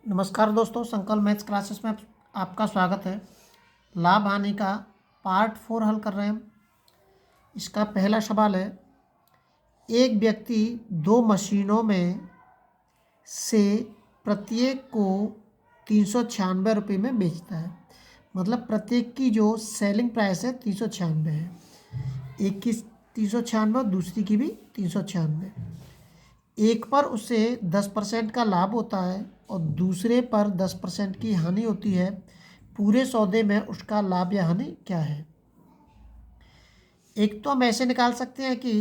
नमस्कार दोस्तों, संकल्प मैथ्स क्लासेस में आपका स्वागत है। लाभ हानि का पार्ट 4 हल कर रहे हैं हम। इसका पहला सवाल है, एक व्यक्ति दो मशीनों में से प्रत्येक को 396 रुपये में बेचता है। मतलब प्रत्येक की जो सेलिंग प्राइस है 396 है। एक की 396 और दूसरी की भी 396। एक पर उसे 10% का लाभ होता है और दूसरे पर 10% की हानि होती है। पूरे सौदे में उसका लाभ या हानि क्या है? एक तो हम ऐसे निकाल सकते हैं कि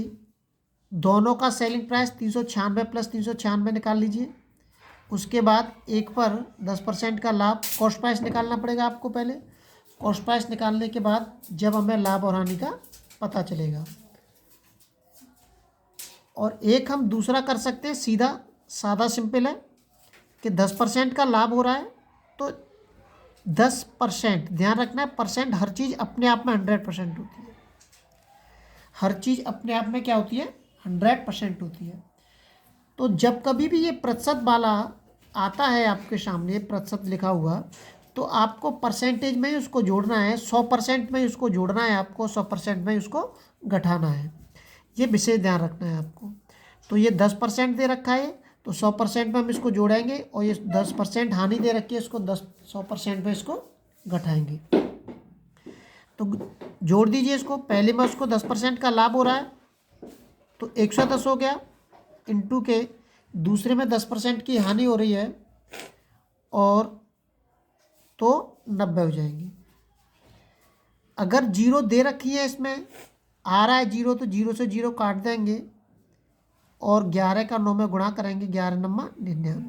दोनों का सेलिंग प्राइस 396 प्लस 396 निकाल लीजिए। उसके बाद एक पर 10% का लाभ, कॉस्ट प्राइस निकालना पड़ेगा आपको पहले। कॉस्ट प्राइस निकालने के बाद जब हमें लाभ और हानि का पता चलेगा। और एक हम दूसरा कर सकते हैं, सीधा सादा सिंपल है कि 10% का लाभ हो रहा है तो 10%, ध्यान रखना है परसेंट, हर चीज़ अपने आप में 100% होती है। हर चीज़ अपने आप में क्या होती है? 100% होती है। तो जब कभी भी ये प्रतिशत वाला आता है आपके सामने, प्रतिशत लिखा हुआ, तो आपको परसेंटेज में ही उसको जोड़ना है। 100% में ही उसको जोड़ना है आपको, 100% में ही उसको घटाना है। ये विशेष ध्यान रखना है आपको। तो ये 10% दे रखा है तो 100% में हम इसको जोड़ेंगे, और ये 10% हानि दे रखी है, इसको 100% में इसको घटाएंगे। तो जोड़ दीजिए इसको। पहले में उसको 10% का लाभ हो रहा है तो 110 हो गया, इंटू के दूसरे में 10% की हानि हो रही है और तो 90 हो जाएंगी। अगर जीरो दे रखी है, इसमें आ रहा है जीरो, तो जीरो से जीरो काट देंगे और 11 का 9 में गुणा करेंगे, 11 9 99।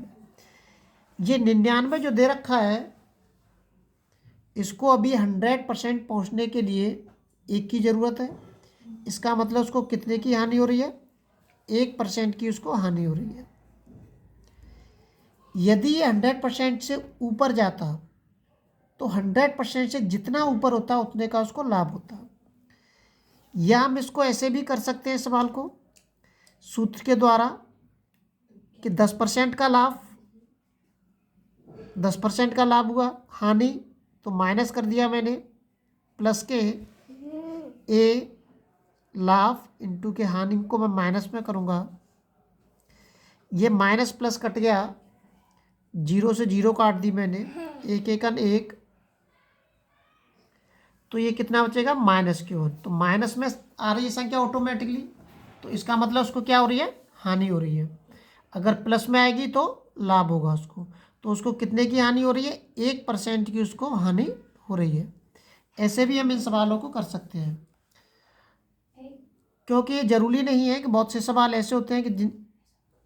ये 99 जो दे रखा है, इसको अभी 100% पहुँचने के लिए एक की ज़रूरत है। इसका मतलब उसको कितने की हानि हो रही है? 1% की उसको हानि हो रही है। यदि ये 100% से ऊपर जाता तो 100% से जितना ऊपर होता उतने का उसको लाभ होता। या हम इसको ऐसे भी कर सकते हैं सवाल को सूत्र के द्वारा कि 10% का लाभ, 10% का लाभ हुआ, हानि तो माइनस कर दिया मैंने, प्लस के ए लाभ इंटू के हानि को मैं माइनस में करूँगा। ये माइनस प्लस कट गया, जीरो से जीरो काट दी मैंने, एक एकन एक, तो ये कितना बचेगा? -Q1। तो माइनस में आ रही है संख्या ऑटोमेटिकली, तो इसका मतलब उसको क्या हो रही है? हानि हो रही है। अगर प्लस में आएगी तो लाभ होगा उसको। तो उसको कितने की हानि हो रही है? 1% की उसको हानि हो रही है। ऐसे भी हम इन सवालों को कर सकते हैं, क्योंकि ये जरूरी नहीं है कि बहुत से सवाल ऐसे होते हैं कि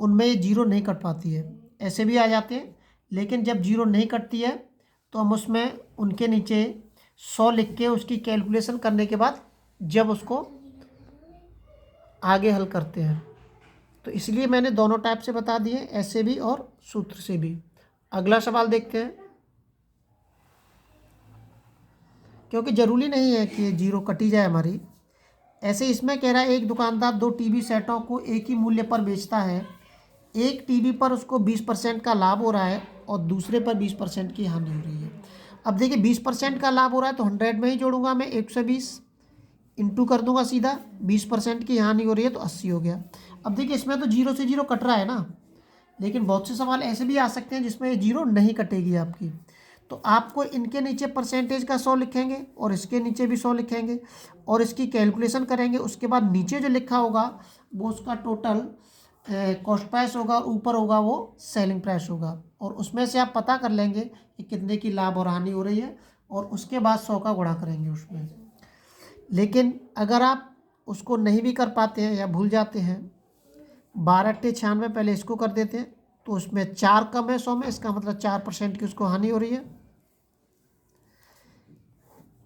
उनमें ये जीरो नहीं कट पाती है, ऐसे भी आ जाते हैं। लेकिन जब जीरो नहीं कटती है तो हम उसमें उनके नीचे 100 लिख के उसकी कैलकुलेशन करने के बाद जब उसको आगे हल करते हैं, तो इसलिए मैंने दोनों टाइप से बता दिए, ऐसे भी और सूत्र से भी। अगला सवाल देखते हैं, क्योंकि ज़रूरी नहीं है कि जीरो कटी जाए हमारी। ऐसे इसमें कह रहा है, एक दुकानदार दो टीवी सेटों को एक ही मूल्य पर बेचता है। एक टीवी पर उसको 20% का लाभ हो रहा है और दूसरे पर 20% की हानि हो रही है। अब देखिए 20% का लाभ हो रहा है तो 100 में ही जोड़ूंगा मैं, 120 इंटू कर दूंगा सीधा, 20% की हानि हो रही है तो 80 हो गया। अब देखिए इसमें तो जीरो से जीरो कट रहा है ना, लेकिन बहुत से सवाल ऐसे भी आ सकते हैं जिसमें जीरो नहीं कटेगी आपकी। तो आपको इनके नीचे परसेंटेज का 100 लिखेंगे और इसके नीचे भी 100 लिखेंगे और इसकी कैलकुलेशन करेंगे। उसके बाद नीचे जो लिखा होगा वो उसका टोटल कॉस्ट प्राइस होगा, ऊपर होगा वो सेलिंग प्राइस होगा, और उसमें से आप पता कर लेंगे कि कितने की लाभ और हानि हो रही है, और उसके बाद 100 का गुणा करेंगे उसमें। लेकिन अगर आप उसको नहीं भी कर पाते हैं या भूल जाते हैं, 12×96 पहले इसको कर देते हैं तो उसमें 4 कम है 100 में, इसका मतलब 4% की उसको हानि हो रही है।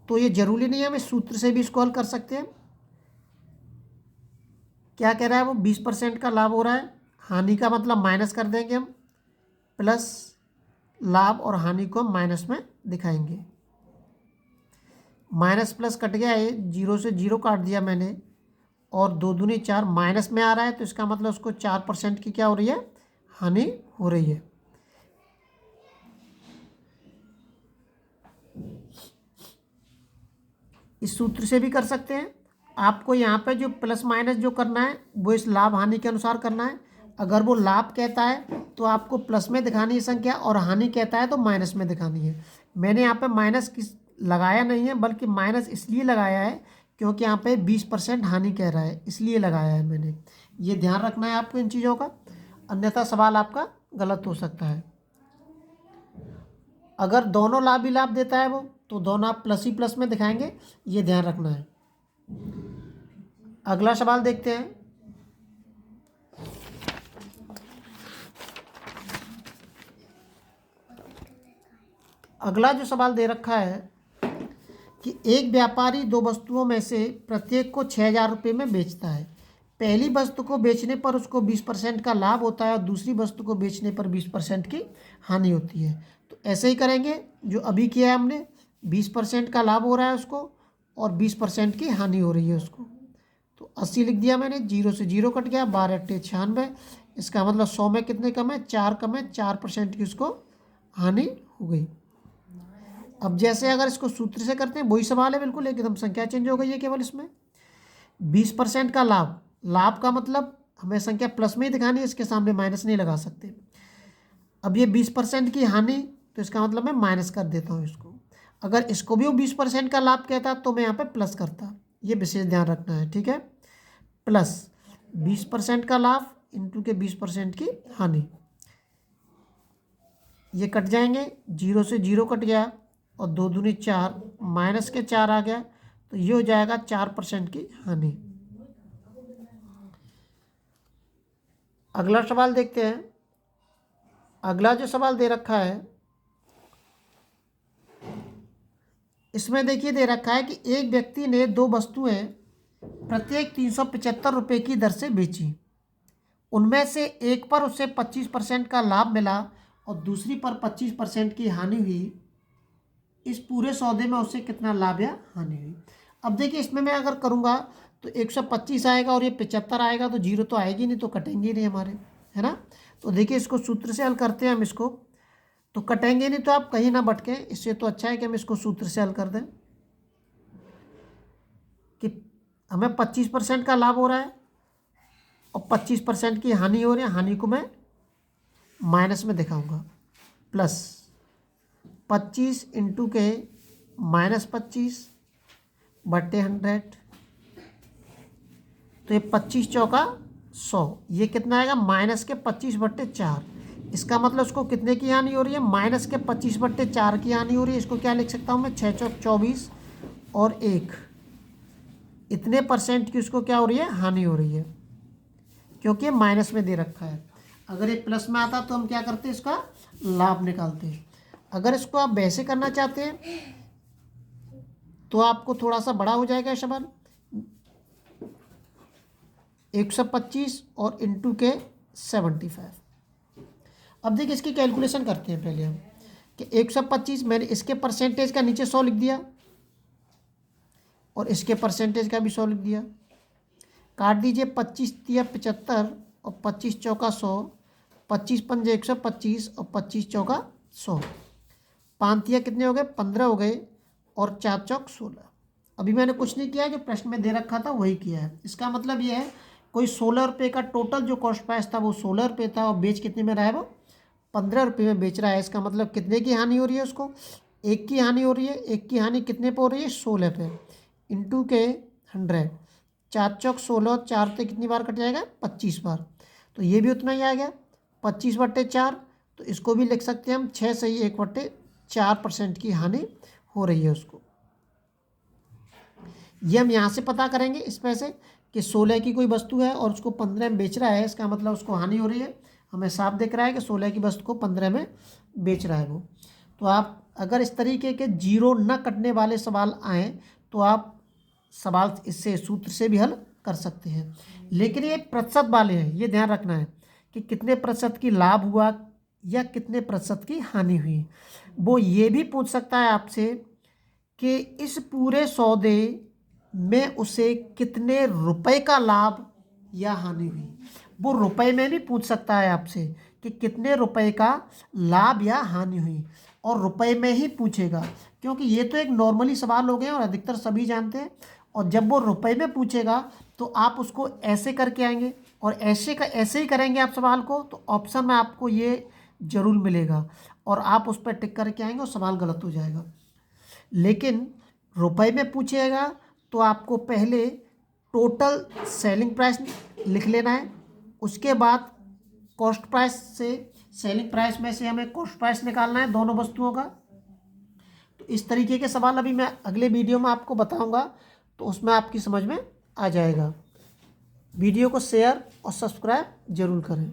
तो ये जरूरी नहीं है, हम इस सूत्र से भी इसको हल कर सकते हैं। क्या कह रहा है वो? 20% का लाभ हो रहा है, हानि का मतलब माइनस कर देंगे हम, प्लस लाभ और हानि को हम माइनस में दिखाएंगे। माइनस प्लस कट गया है, जीरो से जीरो काट दिया मैंने, और दो दूनी 4 माइनस में आ रहा है तो इसका मतलब उसको 4% की क्या हो रही है? हानि हो रही है। इस सूत्र से भी कर सकते हैं। आपको यहाँ पे जो प्लस माइनस जो करना है वो इस लाभ हानि के अनुसार करना है। अगर वो लाभ कहता है तो आपको प्लस में दिखानी है संख्या, और हानि कहता है तो माइनस में दिखानी है। मैंने यहाँ पे माइनस किस लगाया नहीं है, बल्कि माइनस इसलिए लगाया है क्योंकि यहाँ पे 20% हानि कह रहा है, इसलिए लगाया है मैंने। ये ध्यान रखना है आपको इन चीज़ों का, अन्यथा सवाल आपका गलत हो सकता है। अगर दोनों लाभ ही लाभ देता है वो, तो दोनों आप प्लस ही प्लस में दिखाएंगे, ये ध्यान रखना है। अगला सवाल देखते हैं। अगला जो सवाल दे रखा है कि एक व्यापारी दो वस्तुओं में से प्रत्येक को 6,000 रुपये में बेचता है। पहली वस्तु को बेचने पर उसको 20% का लाभ होता है और दूसरी वस्तु को बेचने पर 20% की हानि होती है। तो ऐसे ही करेंगे जो अभी किया है हमने, 20% का लाभ हो रहा है उसको और 20% की हानि हो रही है उसको। तो 80 लिख दिया मैंने, 0 से 0 कट गया, 12×8 = 96। इसका मतलब 100 में कितने कम है, 4 कम है, 4% की उसको हानि हो गई। अब जैसे अगर इसको सूत्र से करते हैं वही सवाल है बिल्कुल, एकदम संख्या चेंज हो गई है केवल इसमें। 20% का लाभ, लाभ का मतलब हमें संख्या प्लस में ही दिखानी है, इसके सामने माइनस नहीं लगा सकते। अब ये 20% की हानि, तो इसका मतलब मैं माइनस कर देता हूँ इसको। अगर इसको भी वो 20% का लाभ कहता तो मैं यहाँ पे प्लस करता, ये विशेष ध्यान रखना है, ठीक है। प्लस 20% का लाभ इंटू के 20% की हानि, ये कट जाएंगे, 0 से 0 कट गया और 2 दूनी 4, माइनस के 4 आ गया, तो ये हो जाएगा 4% की हानि। अगला सवाल देखते हैं। अगला जो सवाल दे रखा है इसमें देखिए दे रखा है कि एक व्यक्ति ने दो वस्तुएं प्रत्येक 375 रुपये की दर से बेची। उनमें से एक पर उसे 25% का लाभ मिला और दूसरी पर 25% की हानि हुई। इस पूरे सौदे में उससे कितना लाभ या हानि हुई। अब देखिए इसमें मैं अगर करूँगा तो 125 आएगा और ये 75 आएगा, तो 0 तो आएगी नहीं, तो कटेंगे नहीं हमारे, है ना। तो देखिए इसको सूत्र से हल करते हैं हम इसको, तो कटेंगे नहीं, तो आप कहीं ना भटके, इससे तो अच्छा है कि हम इसको सूत्र से हल कर दें कि हमें 25% का लाभ हो रहा है और 25% की हानि हो रही है। हानि को मैं माइनस में दिखाऊंगा, प्लस 25 इंटू के -25/100, तो ये 25 चौका 100, ये कितना आएगा माइनस के 25/4। इसका मतलब उसको कितने की हानि हो रही है, माइनस के 25/4 की हानि हो रही है। इसको क्या लिख सकता हूँ मैं, 6 चौक 24 और 1, इतने % की उसको क्या हो रही है, हानि हो रही है, क्योंकि माइनस में दे रखा है। अगर ये प्लस में आता तो हम क्या करते, इसका लाभ निकालते। अगर इसको आप वैसे करना चाहते हैं तो आपको थोड़ा सा बड़ा हो जाएगा सवाल, 125 और इंटू के 75। अब देखिए इसकी कैलकुलेशन करते हैं पहले हम कि 125 मैंने इसके परसेंटेज का नीचे 100 लिख दिया और इसके परसेंटेज का भी 100 लिख दिया। काट दीजिए, 25 दिया 75 और 25 चौका 100, 25 पंजे 125 और 25 चौका 100, 5 दिया कितने हो गए, 15 हो गए और 4 चौक 16। अभी मैंने कुछ नहीं किया, जो प्रश्न में दे रखा था वही किया है। इसका मतलब ये है कोई 16 रुपये का टोटल जो कॉस्ट प्राइस था वो 16 रुपये था और बेच कितने में रहा है, वो 15 रुपये में बेच रहा है। इसका मतलब कितने की हानि हो रही है उसको, एक की हानि हो रही है। एक की हानि कितने पे हो रही है, 16 पे, इंटू के 100, 4 चौक 16, 4 से कितनी बार कट जाएगा, 25 बार, तो ये भी उतना ही आ गया 25/4। तो इसको भी लिख सकते हैं हम 6 सही 1/4% की हानि हो रही है उसको। ये हम यहाँ से पता करेंगे इस पैसे कि 16 की कोई वस्तु है और उसको 15 में बेच रहा है, इसका मतलब उसको हानि हो रही है। हमें साफ दिख रहा है कि 16 की वस्तु को 15 में बेच रहा है वो। तो आप अगर इस तरीके के 0 न कटने वाले सवाल आएँ तो आप सवाल इससे सूत्र से भी हल कर सकते हैं। लेकिन ये प्रतिशत वाले हैं, ये ध्यान रखना है कि कितने प्रतिशत की लाभ हुआ या कितने प्रतिशत की हानि हुई। वो ये भी पूछ सकता है आपसे कि इस पूरे सौदे में उसे कितने रुपए का लाभ या हानि हुई। वो रुपए में भी पूछ सकता है आपसे कि कितने रुपए का लाभ या हानि हुई, और रुपए में ही पूछेगा, क्योंकि ये तो एक नॉर्मली सवाल हो गए और अधिकतर सभी जानते हैं। और जब वो रुपए में पूछेगा तो आप उसको ऐसे करके आएंगे, और ऐसे ही करेंगे आप सवाल को, तो ऑप्शन में आपको ये जरूर मिलेगा और आप उस पर टिक करके आएंगे और सवाल गलत हो जाएगा। लेकिन रुपए में पूछेगा तो आपको पहले टोटल सेलिंग प्राइस लिख लेना है, उसके बाद कॉस्ट प्राइस से, सेलिंग प्राइस में से हमें कॉस्ट प्राइस निकालना है दोनों वस्तुओं का। तो इस तरीके के सवाल अभी मैं अगले वीडियो में आपको बताऊंगा, तो उसमें आपकी समझ में आ जाएगा। वीडियो को शेयर और सब्सक्राइब जरूर करें।